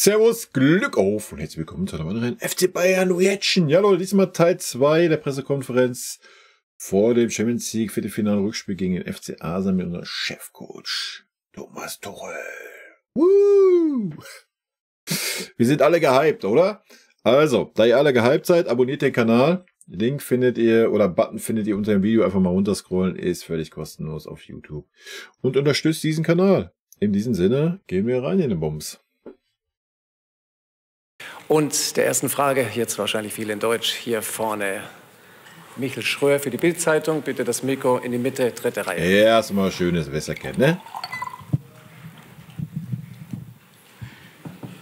Servus, Glück auf und herzlich willkommen zu einer weiteren FC Bayern Reaction. Ja Leute, diesmal Teil 2 der Pressekonferenz vor dem Champions League Viertelfinale-Rückspiel gegen den FC Arsenal mit unserem Chefcoach Thomas Tuchel. Woo! Wir sind alle gehypt, oder? Also, da ihr alle gehypt seid, abonniert den Kanal. Link findet ihr oder Button findet ihr unter dem Video. Einfach mal runterscrollen, ist völlig kostenlos auf YouTube. Und unterstützt diesen Kanal. In diesem Sinne gehen wir rein in den Bums. Und der ersten Frage, jetzt wahrscheinlich viel in Deutsch, hier vorne Michel Schröer für die Bild-Zeitung. Bitte das Mikro in die Mitte, dritte Reihe. Erstmal schönes Wässerchen, ne?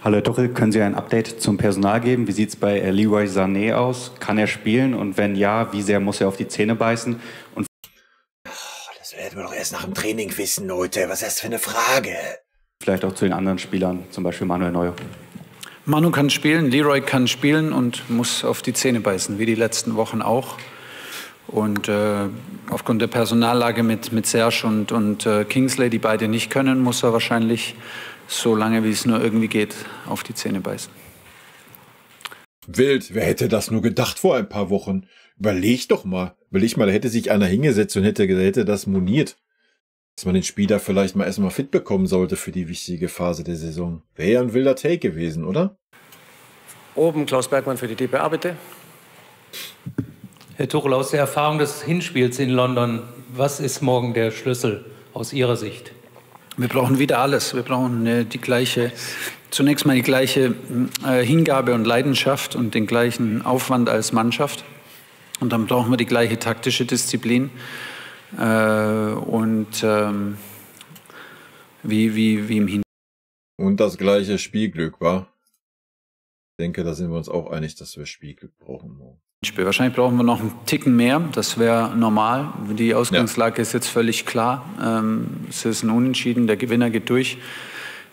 Hallo Herr Tuchel, können Sie ein Update zum Personal geben? Wie sieht es bei Leroy Sané aus? Kann er spielen? Und wenn ja, wie sehr muss er auf die Zähne beißen? Und Das werden wir doch erst nach dem Training wissen, Leute. Was ist das für eine Frage? vielleicht auch zu den anderen Spielern, zum Beispiel Manuel Neuer. Manu kann spielen, Leroy kann spielen und muss auf die Zähne beißen, wie die letzten Wochen auch. Und aufgrund der Personallage mit Serge und Kingsley, die beide nicht können, muss er wahrscheinlich so lange, wie es nur irgendwie geht, auf die Zähne beißen. Wild, wer hätte das nur gedacht vor ein paar Wochen? Überleg mal, da hätte sich einer hingesetzt und hätte das moniert. Dass man den Spieler vielleicht mal erstmal fit bekommen sollte für die wichtige Phase der Saison. Wäre ja ein wilder Take gewesen, oder? Oben Klaus Bergmann für die DPA, bitte. Herr Tuchel, aus der Erfahrung des Hinspiels in London, was ist morgen der Schlüssel aus Ihrer Sicht? Wir brauchen wieder alles. Wir brauchen zunächst mal die gleiche Hingabe und Leidenschaft und den gleichen Aufwand als Mannschaft. Und dann brauchen wir die gleiche taktische Disziplin. Wie im Hinspiel. Und das gleiche Spielglück, wa? Ich denke, da sind wir uns auch einig, dass wir Spielglück brauchen morgen. Wahrscheinlich brauchen wir noch einen Ticken mehr, das wäre normal. Die Ausgangslage ist jetzt völlig klar. Es ist ein Unentschieden, der Gewinner geht durch,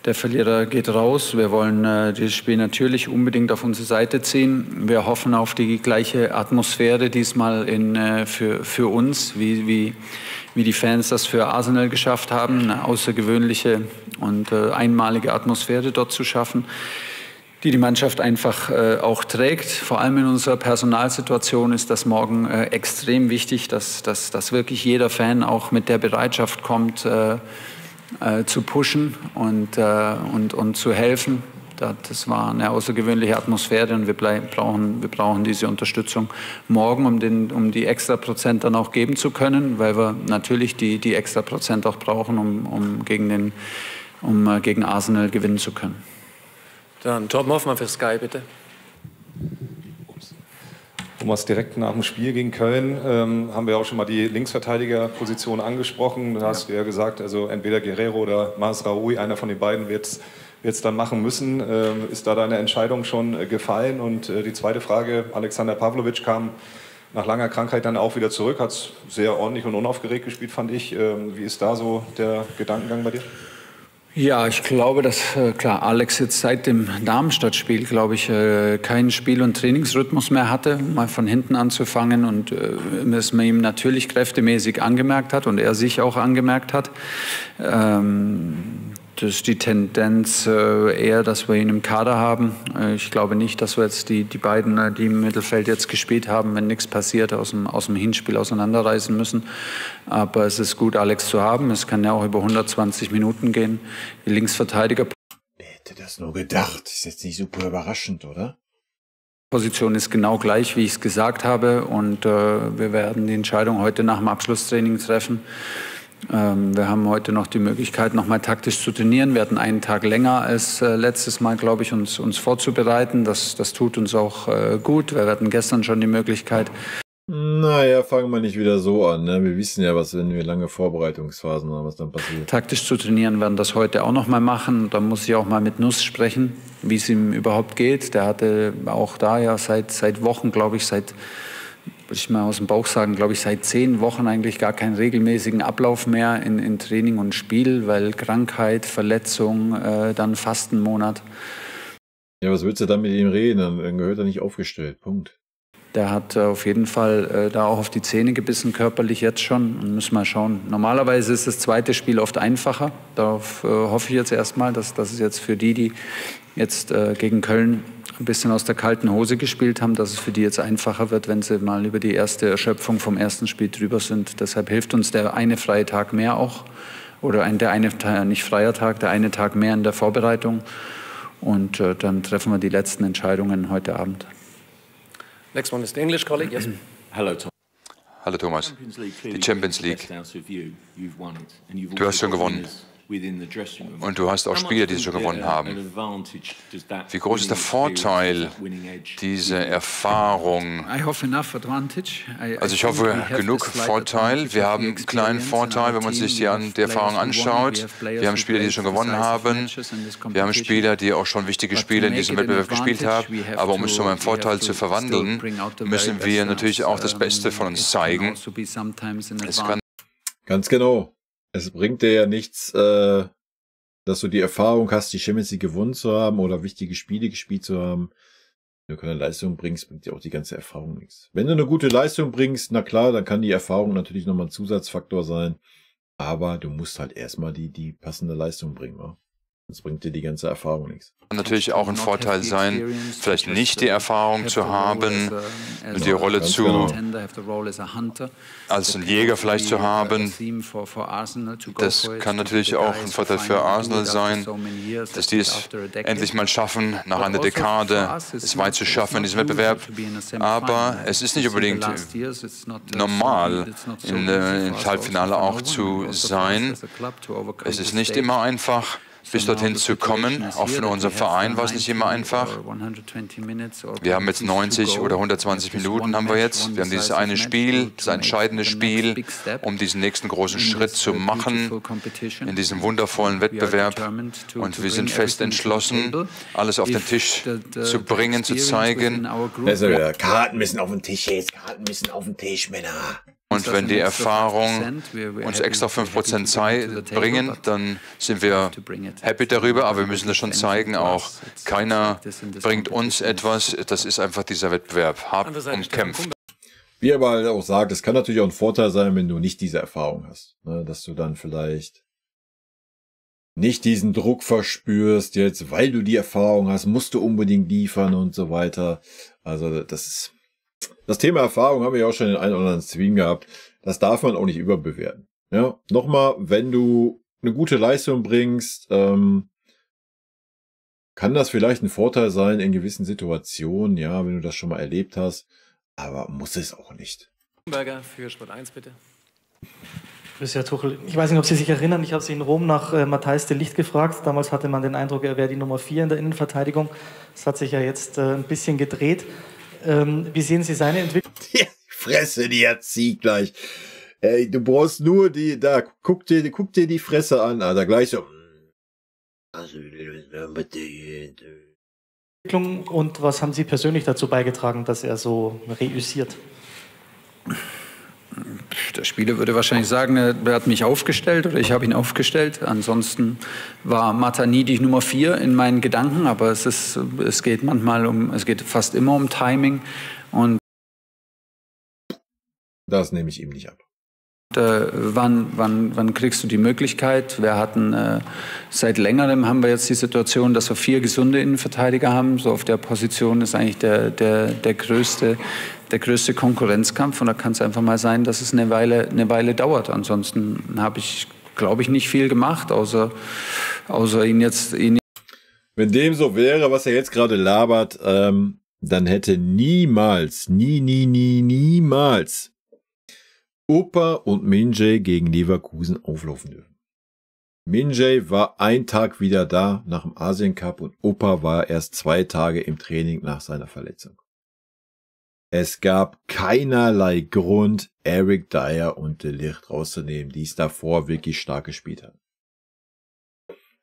der Verlierer geht raus. Wir wollen dieses Spiel natürlich unbedingt auf unsere Seite ziehen. Wir hoffen auf die gleiche Atmosphäre diesmal für uns, wie die Fans das für Arsenal geschafft haben, eine außergewöhnliche und einmalige Atmosphäre dort zu schaffen, die Mannschaft einfach auch trägt. Vor allem in unserer Personalsituation ist das morgen extrem wichtig, dass wirklich jeder Fan auch mit der Bereitschaft kommt, zu pushen und zu helfen. Das war eine außergewöhnliche Atmosphäre und wir brauchen diese Unterstützung morgen, um die extra Prozent dann auch geben zu können, weil wir natürlich die extra Prozent auch brauchen, um gegen Arsenal gewinnen zu können. Dann Torben Hoffmann für Sky, bitte. Thomas, direkt nach dem Spiel gegen Köln haben wir auch schon mal die Linksverteidigerposition angesprochen. Da hast du ja gesagt, also entweder Guerrero oder Mazraoui, einer von den beiden wird es dann machen müssen. Ist da deine Entscheidung schon gefallen? Und die zweite Frage, Alexander Pavlovic kam nach langer Krankheit dann auch wieder zurück, hat sehr ordentlich und unaufgeregt gespielt, fand ich. Wie ist da so der Gedankengang bei dir? Ja, ich glaube, dass klar Alex jetzt seit dem Darmstadt-Spiel, glaube ich, keinen Spiel- und Trainingsrhythmus mehr hatte, mal von hinten anzufangen und dass man ihm natürlich kräftemäßig angemerkt hat und er sich auch angemerkt hat. Das ist die Tendenz eher, dass wir ihn im Kader haben. Ich glaube nicht, dass wir jetzt die beiden, die im Mittelfeld jetzt gespielt haben, wenn nichts passiert, aus dem Hinspiel auseinanderreißen müssen. Aber es ist gut, Alex zu haben. Es kann ja auch über 120 Minuten gehen. Die Linksverteidiger. Wer hätte das nur gedacht? Ist jetzt nicht super überraschend, oder? Position ist genau gleich, wie ich es gesagt habe. Und wir werden die Entscheidung heute nach dem Abschlusstraining treffen. Wir haben heute noch die Möglichkeit, noch mal taktisch zu trainieren. Wir hatten einen Tag länger als letztes Mal, glaube ich, uns vorzubereiten. Das tut uns auch gut. Wir hatten gestern schon die Möglichkeit. Naja, fangen wir nicht wieder so an. Ne? Wir wissen ja, wenn wir lange Vorbereitungsphasen haben, was dann passiert. Taktisch zu trainieren, werden das heute auch noch mal machen. Da muss ich auch mal mit Nuss sprechen, wie es ihm überhaupt geht. Der hatte auch da ja seit Wochen, glaube ich, würde ich mal aus dem Bauch sagen, glaube ich, seit 10 Wochen eigentlich gar keinen regelmäßigen Ablauf mehr in Training und Spiel, weil Krankheit, Verletzung, dann Fastenmonat. Ja, was willst du dann mit ihm reden? Dann gehört er nicht aufgestellt. Punkt. Der hat auf jeden Fall da auch auf die Zähne gebissen, körperlich jetzt schon. Und müssen mal schauen. Normalerweise ist das zweite Spiel oft einfacher. Darauf hoffe ich jetzt erstmal, dass es jetzt für die jetzt gegen Köln ein bisschen aus der kalten Hose gespielt haben, dass es für die jetzt einfacher wird, wenn sie mal über die erste Erschöpfung vom ersten Spiel drüber sind. Deshalb hilft uns der eine freie Tag mehr auch. Oder der eine, nicht freier Tag, der eine Tag mehr in der Vorbereitung. Und dann treffen wir die letzten Entscheidungen heute Abend. Next one is the English colleague. Yes. Hallo Thomas. Die Champions League. Du hast schon gewonnen. Und du hast auch Spieler, die schon gewonnen haben. Wie groß ist der Vorteil dieser Erfahrung? Also ich hoffe, genug Vorteil. Wir haben einen kleinen Vorteil, wenn man sich die Erfahrung anschaut. Wir haben Spieler, die schon gewonnen haben. Wir haben Spieler, die auch schon wichtige Spiele in diesem Wettbewerb gespielt haben. Aber um es zu einem Vorteil zu verwandeln, müssen wir natürlich auch das Beste von uns zeigen. Es kann Ganz genau. Es bringt dir ja nichts, dass du die Erfahrung hast, die Champions League gewonnen zu haben oder wichtige Spiele gespielt zu haben. Wenn du keine Leistung bringst, bringt dir auch die ganze Erfahrung nichts. Wenn du eine gute Leistung bringst, na klar, dann kann die Erfahrung natürlich nochmal ein Zusatzfaktor sein. Aber du musst halt erstmal die passende Leistung bringen. Wa? Sonst bringt dir die ganze Erfahrung nichts. Kann natürlich auch ein Vorteil sein, vielleicht nicht die Erfahrung zu haben, die Rolle als ein Jäger vielleicht zu haben. Das kann natürlich auch ein Vorteil für Arsenal sein, dass die es endlich mal schaffen, nach einer Dekade es weit zu schaffen in diesem Wettbewerb. Aber es ist nicht unbedingt normal, im Halbfinale auch zu sein. Es ist nicht immer einfach, bis dorthin zu kommen. Auch für unseren Verein war es nicht immer einfach. Wir haben jetzt 90 oder 120 Minuten haben wir jetzt. Wir haben dieses eine Spiel, das entscheidende Spiel, um diesen nächsten großen Schritt zu machen in diesem wundervollen Wettbewerb. Und wir sind fest entschlossen, alles auf den Tisch zu bringen, zu zeigen. Also, Karten müssen auf den Tisch jetzt, Karten müssen auf den Tisch, Männer. Und wenn die Erfahrung uns extra 5% Zeit bringen, dann sind wir happy darüber, aber wir müssen das schon zeigen auch. Keiner bringt uns etwas, das ist einfach dieser Wettbewerb, hart umkämpft. Wie er aber halt auch sagt, es kann natürlich auch ein Vorteil sein, wenn du nicht diese Erfahrung hast. Ne? Dass du dann vielleicht nicht diesen Druck verspürst jetzt, weil du die Erfahrung hast, musst du unbedingt liefern und so weiter. Also das Thema Erfahrung haben wir ja auch schon in einem oder anderen Stream gehabt. Das darf man auch nicht überbewerten. Ja, nochmal, wenn du eine gute Leistung bringst, kann das vielleicht ein Vorteil sein in gewissen Situationen, ja, wenn du das schon mal erlebt hast, aber muss es auch nicht. Berger für Sport 1, bitte. Grüß Herr Tuchel. Ich weiß nicht, ob Sie sich erinnern, ich habe Sie in Rom nach Matthijs de Ligt gefragt. Damals hatte man den Eindruck, er wäre die Nummer 4 in der Innenverteidigung. Das hat sich ja jetzt ein bisschen gedreht. Wie sehen Sie seine Entwicklung? Die Fresse, die erzieht gleich. Ey, du brauchst nur guck dir die Fresse an, Alter, gleich so. Und was haben Sie persönlich dazu beigetragen, dass er so reüssiert? Der Spieler würde wahrscheinlich sagen, er hat mich aufgestellt oder ich habe ihn aufgestellt. Ansonsten war Mata nie die Nummer 4 in meinen Gedanken, aber es geht fast immer um Timing. Und das nehme ich ihm nicht ab. Wann kriegst du die Möglichkeit? Seit längerem haben wir jetzt die Situation, dass wir 4 gesunde Innenverteidiger haben. So auf der Position ist eigentlich der größte Konkurrenzkampf. Und da kann es einfach mal sein, dass es eine Weile dauert. Ansonsten habe ich, glaube ich, nicht viel gemacht, außer ihn jetzt. Wenn dem so wäre, was er jetzt gerade labert, dann hätte niemals Opa und Min-Jae gegen Leverkusen auflaufen dürfen. Min-Jae war ein Tag wieder da nach dem Asien Cup und Opa war erst 2 Tage im Training nach seiner Verletzung. Es gab keinerlei Grund, Eric Dyer und de Ligt rauszunehmen, die es davor wirklich stark gespielt haben.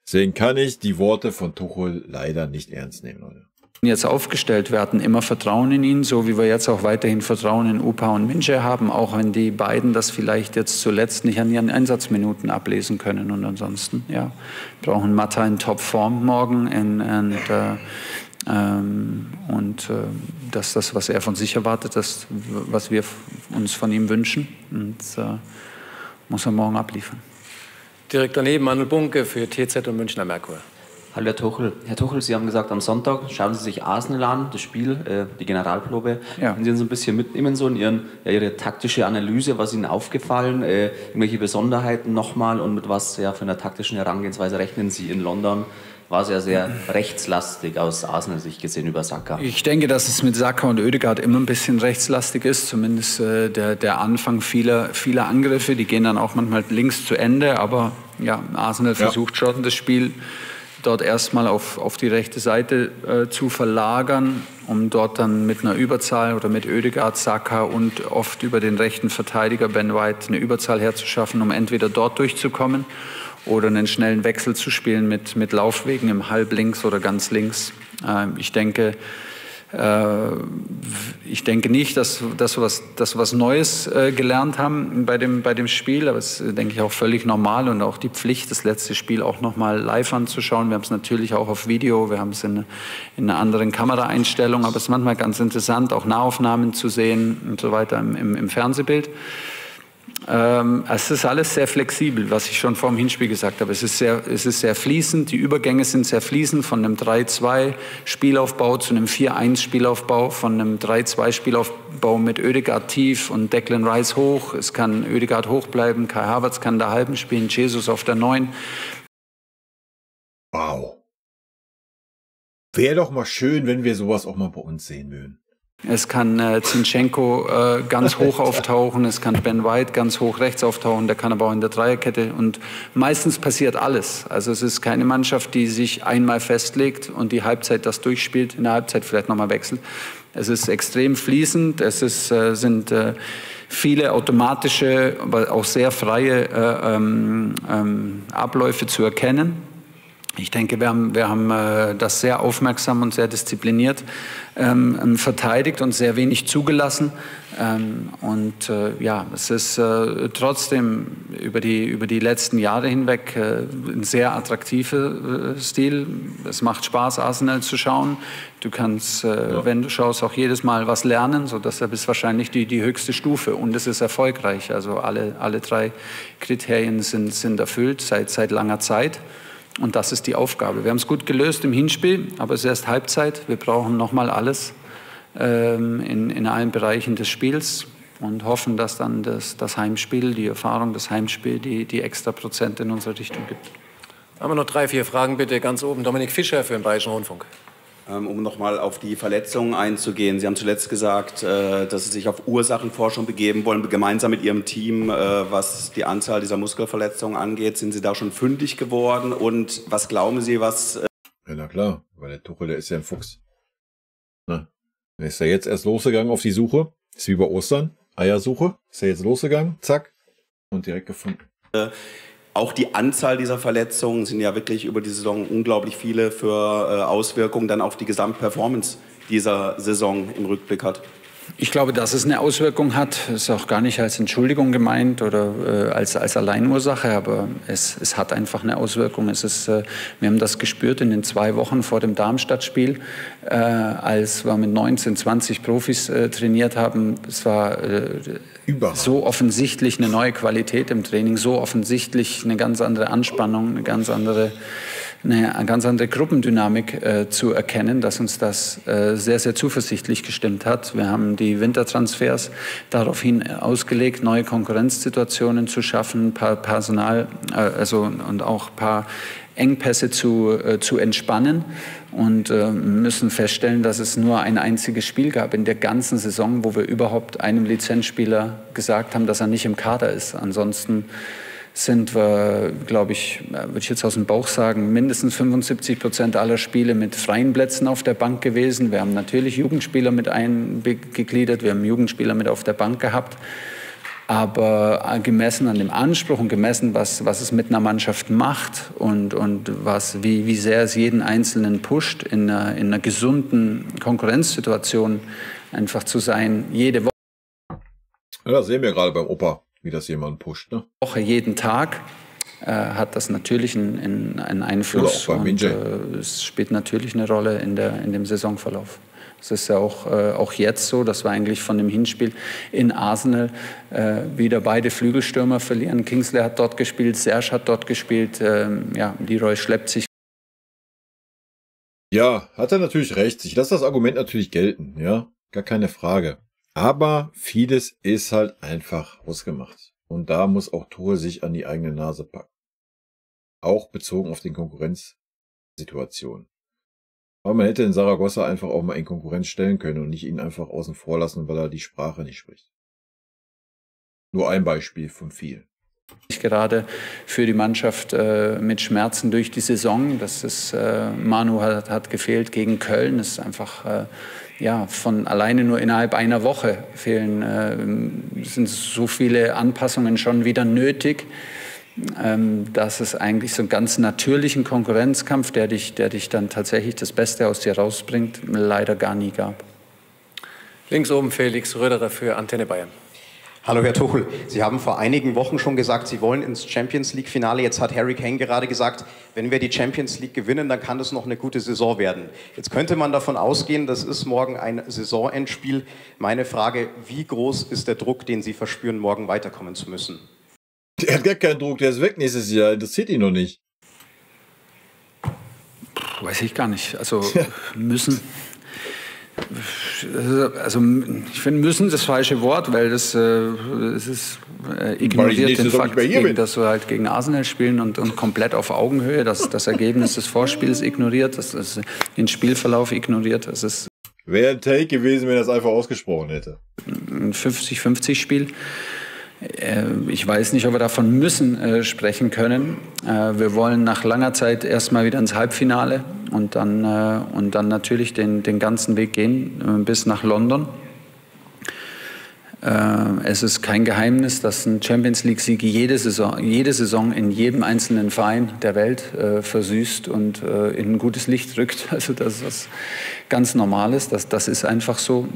Deswegen kann ich die Worte von Tuchel leider nicht ernst nehmen, Leute. Jetzt aufgestellt werden, immer Vertrauen in ihn, so wie wir jetzt auch weiterhin Vertrauen in Opa und Min-Jae haben, auch wenn die beiden das vielleicht jetzt zuletzt nicht an ihren Einsatzminuten ablesen können. Und ansonsten, ja, brauchen Mata in Topform morgen und Das ist das, was er von sich erwartet, das, was wir uns von ihm wünschen. Und muss er morgen abliefern. Direkt daneben Manuel Bunke für TZ und Münchner Merkur. Hallo Herr Tuchel. Herr Tuchel, Sie haben gesagt, am Sonntag schauen Sie sich Arsenal an, das Spiel, die Generalprobe. Ja. Können Sie uns ein bisschen mitnehmen, so in Ihre taktische Analyse, was Ihnen aufgefallen, irgendwelche Besonderheiten nochmal und mit was für einer taktischen Herangehensweise rechnen Sie in London? War es ja sehr rechtslastig aus Arsenal-Sicht gesehen über Saka. Ich denke, dass es mit Saka und Ødegaard immer ein bisschen rechtslastig ist, zumindest der Anfang vieler Angriffe, die gehen dann auch manchmal links zu Ende, aber ja, Arsenal versucht schon das Spiel dort erstmal auf die rechte Seite zu verlagern, um dort dann mit einer Überzahl oder mit Ødegaard, Saka und oft über den rechten Verteidiger Ben White eine Überzahl herzuschaffen, um entweder dort durchzukommen oder einen schnellen Wechsel zu spielen mit Laufwegen im Halblinks oder ganz links. Ich denke nicht, dass wir was Neues gelernt haben bei dem Spiel, aber es ist, denke ich, auch völlig normal und auch die Pflicht, das letzte Spiel auch nochmal live anzuschauen. Wir haben es natürlich auch auf Video, wir haben es in einer anderen Kameraeinstellung, aber es ist manchmal ganz interessant, auch Nahaufnahmen zu sehen und so weiter im Fernsehbild. Es ist alles sehr flexibel, was ich schon vor dem Hinspiel gesagt habe. Es ist sehr fließend, die Übergänge sind sehr fließend von einem 3-2-Spielaufbau zu einem 4-1-Spielaufbau, von einem 3-2-Spielaufbau mit Ødegaard tief und Declan Rice hoch. Es kann Ødegaard hoch bleiben, Kai Havertz kann da halben spielen, Jesus auf der 9. Wow. Wäre doch mal schön, wenn wir sowas auch mal bei uns sehen würden. Es kann Zinchenko ganz hoch auftauchen, es kann Ben White ganz hoch rechts auftauchen, der kann aber auch in der Dreierkette und meistens passiert alles. Also es ist keine Mannschaft, die sich einmal festlegt und die Halbzeit das durchspielt, in der Halbzeit vielleicht nochmal wechselt. Es ist extrem fließend, sind viele automatische, aber auch sehr freie Abläufe zu erkennen. Ich denke, wir haben das sehr aufmerksam und sehr diszipliniert verteidigt und sehr wenig zugelassen. Es ist trotzdem über die letzten Jahre hinweg ein sehr attraktiver Stil. Es macht Spaß, Arsenal zu schauen. Du kannst, wenn du schaust, auch jedes Mal was lernen. So, deshalb ist wahrscheinlich die höchste Stufe. Und es ist erfolgreich. Also alle 3 Kriterien sind erfüllt seit langer Zeit. Und das ist die Aufgabe. Wir haben es gut gelöst im Hinspiel, aber es ist erst Halbzeit. Wir brauchen nochmal alles in allen Bereichen des Spiels und hoffen, dass dann das Heimspiel, die Erfahrung, das Heimspiel, die extra Prozente in unsere Richtung gibt. Haben wir noch 3, 4 Fragen, bitte. Ganz oben Dominik Fischer für den Bayerischen Rundfunk. Um nochmal auf die Verletzungen einzugehen. Sie haben zuletzt gesagt, dass Sie sich auf Ursachenforschung begeben wollen, gemeinsam mit Ihrem Team, was die Anzahl dieser Muskelverletzungen angeht. Sind Sie da schon fündig geworden? Und was glauben Sie, was... Ja, na klar, weil der Tuchel, der ist ja ein Fuchs. Na, der ist ja jetzt erst losgegangen auf die Suche. Ist wie bei Ostern, Eiersuche. Ist ja jetzt losgegangen, zack, und direkt gefunden. Auch die Anzahl dieser Verletzungen sind ja wirklich über die Saison unglaublich viele für Auswirkungen dann auf die Gesamtperformance dieser Saison im Rückblick hat. Ich glaube, dass es eine Auswirkung hat, ist auch gar nicht als Entschuldigung gemeint oder als Alleinursache, aber es hat einfach eine Auswirkung. Wir haben das gespürt in den 2 Wochen vor dem Darmstadt-Spiel, als wir mit 19, 20 Profis trainiert haben. Es war so offensichtlich eine neue Qualität im Training, so offensichtlich eine ganz andere Anspannung, eine ganz andere Gruppendynamik zu erkennen, dass uns das sehr, sehr zuversichtlich gestimmt hat. Wir haben die Wintertransfers daraufhin ausgelegt, neue Konkurrenzsituationen zu schaffen, ein paar Personal, und auch ein paar Engpässe zu entspannen und müssen feststellen, dass es nur ein einziges Spiel gab in der ganzen Saison, wo wir überhaupt einem Lizenzspieler gesagt haben, dass er nicht im Kader ist. Ansonsten sind wir, glaube ich, würde ich jetzt aus dem Bauch sagen, mindestens 75% aller Spiele mit freien Plätzen auf der Bank gewesen. Wir haben natürlich Jugendspieler mit eingegliedert, wir haben Jugendspieler mit auf der Bank gehabt. Aber gemessen an dem Anspruch und gemessen, was es mit einer Mannschaft macht und wie sehr es jeden Einzelnen pusht, in einer gesunden Konkurrenzsituation einfach zu sein, jede Woche. Ja, das sehen wir gerade beim Opa, wie das jemand pusht, ne? Woche, jeden Tag, hat das natürlich einen Einfluss. Und es spielt natürlich eine Rolle in dem Saisonverlauf. Es ist ja auch jetzt so, dass wir eigentlich von dem Hinspiel in Arsenal wieder beide Flügelstürmer verlieren. Kingsley hat dort gespielt, Serge hat dort gespielt. Leroy schleppt sich. Ja, hat er natürlich recht. Ich lasse das Argument natürlich gelten, ja, gar keine Frage. Aber vieles ist halt einfach ausgemacht. Und da muss auch Tuchel sich an die eigene Nase packen. Auch bezogen auf den Konkurrenzsituation. Aber man hätte den Saragossa einfach auch mal in Konkurrenz stellen können und nicht ihn einfach außen vor lassen, weil er die Sprache nicht spricht. Nur ein Beispiel von vielen. Gerade für die Mannschaft mit Schmerzen durch die Saison. Manu hat gefehlt gegen Köln. Es ist einfach von alleine nur innerhalb einer Woche sind so viele Anpassungen schon wieder nötig, dass es eigentlich so einen ganz natürlichen Konkurrenzkampf, der dich dann tatsächlich das Beste aus dir rausbringt, leider gar nie gab. Links oben Felix Röderer für Antenne Bayern. Hallo Herr Tuchel, Sie haben vor einigen Wochen schon gesagt, Sie wollen ins Champions-League-Finale. Jetzt hat Harry Kane gerade gesagt, wenn wir die Champions League gewinnen, dann kann das noch eine gute Saison werden. Jetzt könnte man davon ausgehen, das ist morgen ein Saisonendspiel. Meine Frage, wie groß ist der Druck, den Sie verspüren, morgen weiterkommen zu müssen? Der hat gar keinen Druck, der ist weg nächstes Jahr, interessiert ihn noch nicht. Weiß ich gar nicht, also müssen... Also ich finde müssen das falsche Wort, weil es ignoriert den Fakt, dass wir halt gegen Arsenal spielen und komplett auf Augenhöhe, das Ergebnis des Vorspiels ignoriert, das den Spielverlauf ignoriert. Wäre ein Take gewesen, wenn er es einfach ausgesprochen hätte. Ein 50-50-Spiel. Ich weiß nicht, ob wir davon müssen sprechen können. Wir wollen nach langer Zeit erstmal wieder ins Halbfinale und dann natürlich den ganzen Weg gehen bis nach London. Es ist kein Geheimnis, dass ein Champions-League-Sieg jede Saison in jedem einzelnen Verein der Welt versüßt und in ein gutes Licht rückt. Also das ist was ganz Normales, das ist einfach so.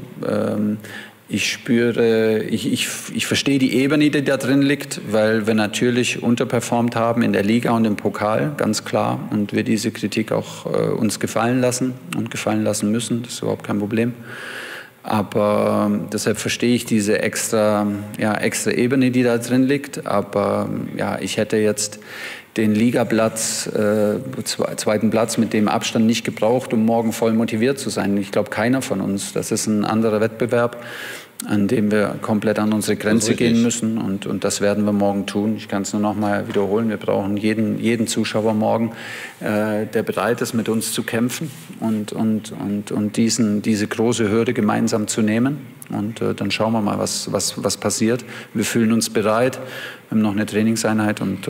Ich spüre, ich verstehe die Ebene, die da drin liegt, weil wir natürlich unterperformt haben in der Liga und im Pokal, ganz klar. Und wir diese Kritik auch uns gefallen lassen und gefallen lassen müssen. Das ist überhaupt kein Problem. Aber deshalb verstehe ich diese extra Ebene, die da drin liegt. Aber ich hätte jetzt den Ligaplatz, zweiten Platz mit dem Abstand nicht gebraucht, um morgen voll motiviert zu sein. Ich glaube, keiner von uns. Das ist ein anderer Wettbewerb, an dem wir komplett an unsere Grenze gehen müssen. Und das werden wir morgen tun. Ich kann es nur noch mal wiederholen. Wir brauchen jeden Zuschauer morgen, der bereit ist, mit uns zu kämpfen und diese große Hürde gemeinsam zu nehmen. Und dann schauen wir mal, was passiert. Wir fühlen uns bereit. Wir haben noch eine Trainingseinheit und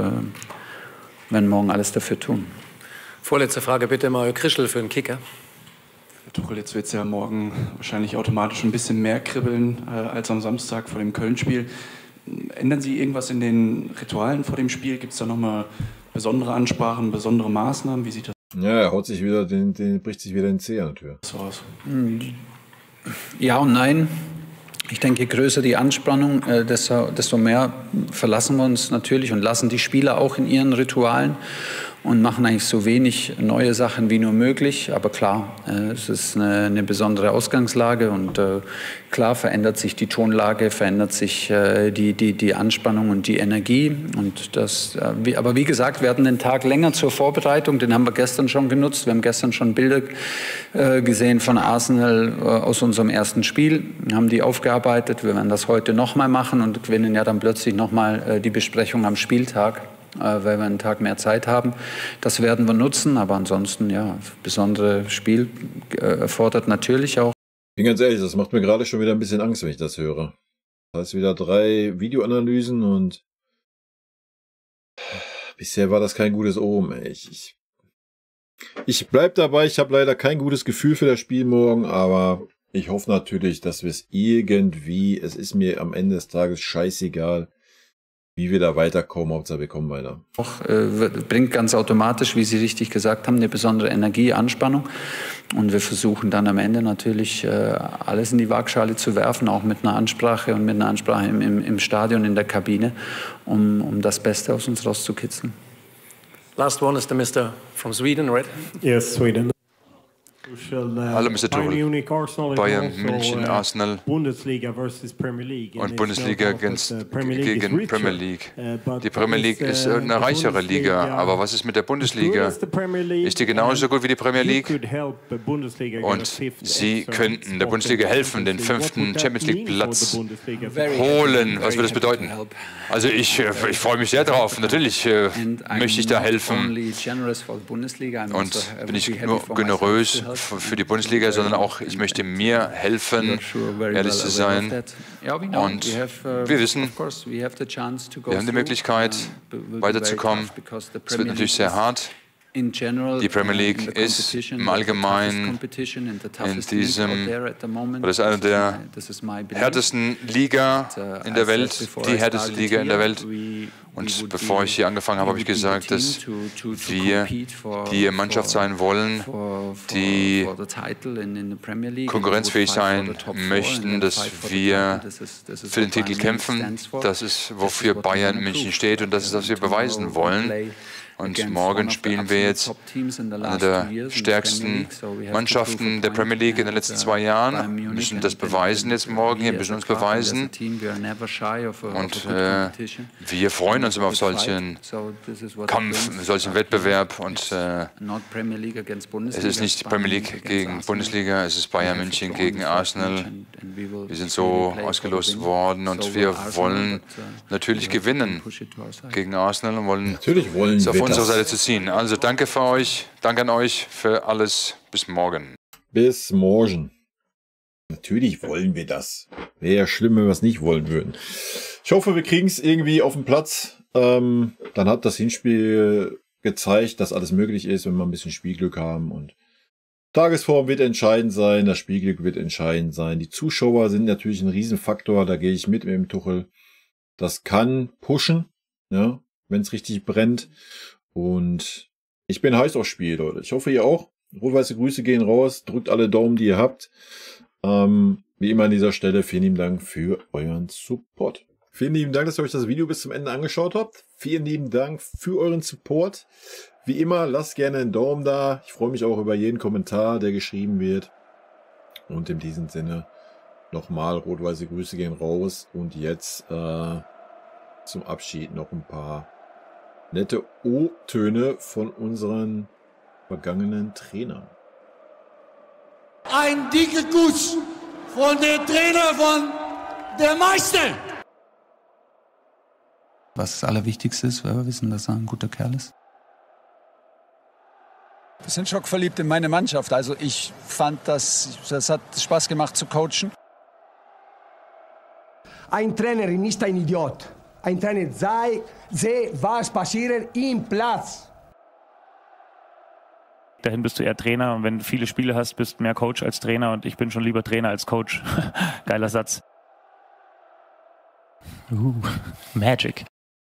werden morgen alles dafür tun. Vorletzte Frage bitte, Mario Krischl für den Kicker. Herr Tuchel, jetzt wird es ja morgen wahrscheinlich automatisch ein bisschen mehr kribbeln als am Samstag vor dem Köln-Spiel. Ändern Sie irgendwas in den Ritualen vor dem Spiel? Gibt es da nochmal besondere Ansprachen, besondere Maßnahmen? Wie sieht das aus? Ja, er haut sich wieder, bricht sich wieder den Zeh an der Tür. So aus. Ja und nein. Ich denke, je größer die Anspannung, desto mehr verlassen wir uns natürlich und lassen die Spieler auch in ihren Ritualen und machen eigentlich so wenig neue Sachen wie nur möglich. Aber klar, es ist eine besondere Ausgangslage und klar verändert sich die Tonlage, verändert sich die Anspannung und die Energie. Und aber wie gesagt, wir hatten den Tag länger zur Vorbereitung, den haben wir gestern schon genutzt. Wir haben gestern schon Bilder gesehen von Arsenal aus unserem ersten Spiel, haben die aufgearbeitet. Wir werden das heute nochmal machen und gewinnen ja dann plötzlich nochmal die Besprechung am Spieltag, weil wir einen Tag mehr Zeit haben. Das werden wir nutzen, aber ansonsten, ja, besondere Spiel erfordert natürlich auch. Ich bin ganz ehrlich, das macht mir gerade schon wieder ein bisschen Angst, wenn ich das höre. Das heißt wieder 3 Videoanalysen und bisher war das kein gutes Omen. Ich bleib dabei, ich habe leider kein gutes Gefühl für das Spiel morgen, aber ich hoffe natürlich, dass wir es irgendwie, es ist mir am Ende des Tages scheißegal, wie wir da weiterkommen, Hauptsache wir kommen weiter. Bringt ganz automatisch, wie Sie richtig gesagt haben, eine besondere Energie, Anspannung. Und wir versuchen dann am Ende natürlich alles in die Waagschale zu werfen, auch mit einer Ansprache und mit einer Ansprache im Stadion, in der Kabine, um das Beste aus uns rauszukitzeln. Last one is the Mr. from Sweden, right? Yes, Sweden. Hallo Mr. Tuchel. Bayern München, Arsenal und Bundesliga gegen Premier League. Die Premier League ist eine reichere Liga, aber was ist mit der Bundesliga? Ist die genauso gut wie die Premier League? Und Sie könnten der Bundesliga helfen, den 5. Champions League Platz holen. Was würde das bedeuten? Also ich freue mich sehr drauf. Natürlich möchte ich da helfen. Und bin ich nur generös für die Bundesliga, sondern auch, ich möchte mir helfen, ehrlich zu sein. Und wir wissen, wir haben die Möglichkeit, weiterzukommen. Es wird natürlich sehr hart. Die Premier League ist im Allgemeinen in diesem, das ist eine der härtesten Liga in der Welt, die härteste Liga in der Welt. Und bevor ich hier angefangen habe, habe ich gesagt, dass wir die Mannschaft sein wollen, die konkurrenzfähig sein möchten, dass wir für den Titel kämpfen. Das ist, wofür Bayern München steht und das ist, was wir beweisen wollen. Und morgen spielen wir jetzt eine der stärksten Mannschaften der Premier League in den letzten 2 Jahren. Wir müssen das beweisen jetzt morgen hier, müssen uns beweisen. Und wir freuen uns immer auf solchen Kampf, solchen Wettbewerb. Und es ist nicht Premier League gegen Bundesliga, es ist Bayern München gegen Arsenal. Wir sind so ausgelost worden und wir wollen natürlich gewinnen gegen Arsenal und wollen es auf unsere Seite zu ziehen. Also danke für euch, danke an euch für alles. Bis morgen. Bis morgen. Natürlich wollen wir das. Wäre ja schlimm, wenn wir es nicht wollen würden. Ich hoffe, wir kriegen es irgendwie auf den Platz. Dann hat das Hinspiel gezeigt, dass alles möglich ist, wenn wir ein bisschen Spielglück haben. Und Tagesform wird entscheidend sein, das Spielglück wird entscheidend sein. Die Zuschauer sind natürlich ein Riesenfaktor, da gehe ich mit dem Tuchel. Das kann pushen, ja, wenn es richtig brennt. Und ich bin heiß aufs Spiel, Leute. Ich hoffe, ihr auch. Rot-weiße Grüße gehen raus. Drückt alle Daumen, die ihr habt. Wie immer an dieser Stelle, vielen lieben Dank für euren Support. Vielen lieben Dank, dass ihr euch das Video bis zum Ende angeschaut habt. Vielen lieben Dank für euren Support. Wie immer, lasst gerne einen Daumen da. Ich freue mich auch über jeden Kommentar, der geschrieben wird. Und in diesem Sinne nochmal rot-weiße Grüße gehen raus. Und jetzt zum Abschied noch ein paar nette O-Töne von unseren vergangenen Trainern. Ein dicker Kuss von dem Trainer von der Meister. Was das Allerwichtigste ist, weil wir wissen, dass er ein guter Kerl ist. Wir sind schockverliebt in meine Mannschaft. Also ich fand, das hat Spaß gemacht zu coachen. Ein Trainer ist ein Idiot. Ein Trainer sehe, was passiert im Platz. Dahin bist du eher Trainer und wenn du viele Spiele hast, bist du mehr Coach als Trainer und ich bin schon lieber Trainer als Coach. Geiler Satz. Magic.